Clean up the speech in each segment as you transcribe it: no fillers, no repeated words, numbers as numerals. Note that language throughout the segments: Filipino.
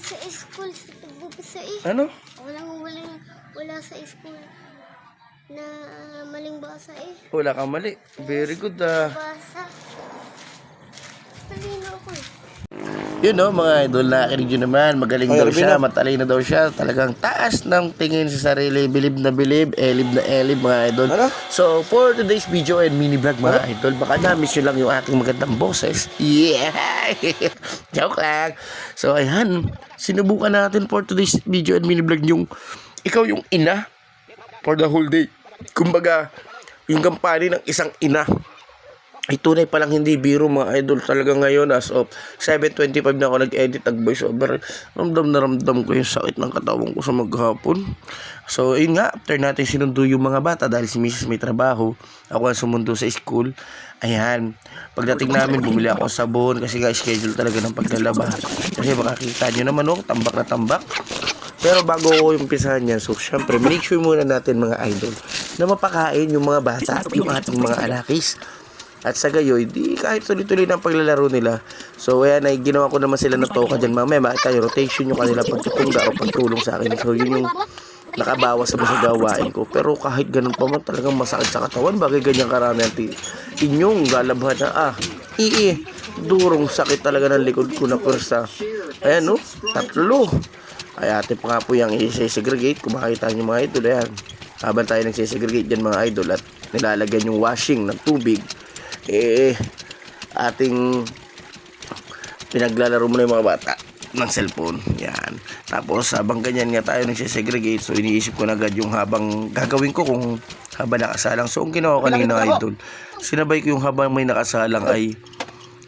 sa school, sa pagbubisa eh. Ano? Wala sa school na maling basa eh. Wala kang mali. Very good ah. Basa. Talino ako eh. Yun no, mga idol, nakinig yun naman. Magaling daw siya, matalino daw siya. Talagang taas ng tingin sa sarili. Bilib na bilib, elib na elib, mga idol. So, for today's video and mini vlog, mga idol, baka na-miss nyo lang yung aking magandang boses. Yeah! Joke lang. So, ayan. Sinubukan natin for today's video and mini vlog yung ikaw yung ina for the whole day. Kumbaga, yung gampani ng isang ina ay tunay palang hindi biro, mga idol. Talaga ngayon as of 7:25 na ako nag-edit, nag-voice over. Ramdam na ramdam ko yung sakit ng katawan ko sa maghapon. So yun nga, after natin sinundo yung mga bata dahil si Mrs. may trabaho, ako ang sumundo sa school. Ayan, pagdating namin bumili ako ng sabon kasi nga schedule talaga ng paglalaba. Kasi makakita nyo naman tambak na tambak. Pero bago ko umpisahan yan, so syempre make sure muna natin, mga idol, na mapakain yung mga bata at yung ating mga anakis. At sa gayoy, di kahit tuloy-tuloy ng paglalaro nila. So ayan, ay ginawa ko naman sila ng toka dyan. Mamaya makita yung rotation yung kanila pagtutungga o pagtulong sa akin. So yun yung nakabawas sa gawain ko. Pero kahit ganun pa man, talagang masakit sa katawan. Bagay ganyan karami ang inyong galabhan na durong sakit talaga ng likod ko na pwersa. Ayan no, 3. Ay ate pa nga po yung i-segregate. Kung makita nyo mga idol, ayan. Habang tayo nagsisegregate dyan, mga idol, at nilalagyan yung washing ng tubig, ating pinaglalaro muna yung mga bata ng cellphone. Yan. Tapos habang ganyan nga tayo nagsisegregate, so iniisip ko na agad yung habang gagawin ko kung habang nakasalang. So ang ginawa ko kanina, idol, sinabay ko yung habang may nakasalang ay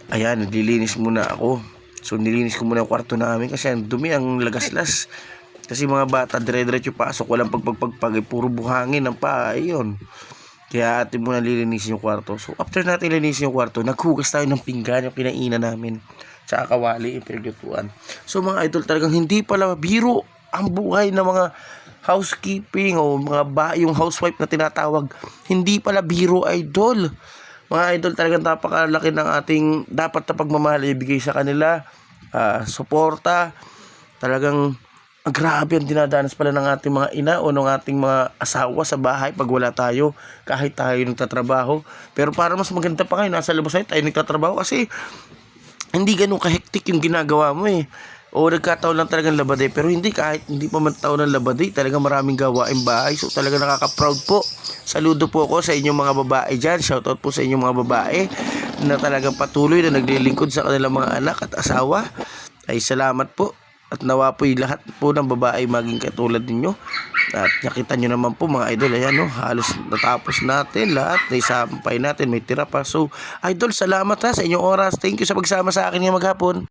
ayan, naglilinis muna ako. So nilinis ko muna yung kwarto namin kasi ang dumi, ang lagaslas. Kasi mga bata dire-diretso pasok, walang pagpagpagpag, puro buhangin ang paa, ayun. Kaya atin muna lilinisin yung kwarto. So after natin linisin yung kwarto, naghugas tayo ng pinggan, yung kinainan namin, tsaka kawali, yung pinaglutuan. So mga idol, talagang hindi pala biro ang buhay ng mga housekeeping o yung housewife na tinatawag. Hindi pala biro, idol. Mga idol, talagang napakalaki ng ating dapat na pagmamahal ibigay sa kanila. Suporta. Talagang grabe ang dinadanas pala ng ating mga ina o ng ating mga asawa sa bahay pag wala tayo, kahit tayo nagtatrabaho. Pero para mas maganda pa kayo, nasa labas tayo nagtatrabaho kasi hindi ganun kahektik yung ginagawa mo eh. O nagkataon lang talagang labaday. Pero hindi, kahit hindi pa man taon ng labaday, talagang maraming gawain bahay. So talaga nakaka-proud po. Saludo po ako sa inyong mga babae dyan. Shoutout po sa inyong mga babae na talagang patuloy na naglilingkod sa kanilang mga anak at asawa. Ay salamat po. At nawa po yung lahat po ng babae maging katulad ninyo. At nakita nyo naman po, mga idol, ayan no, halos natapos natin lahat. Naisampay natin, may tira pa. So idol, salamat sa inyong oras. Thank you sa pagsama sa akin ngayong maghapon.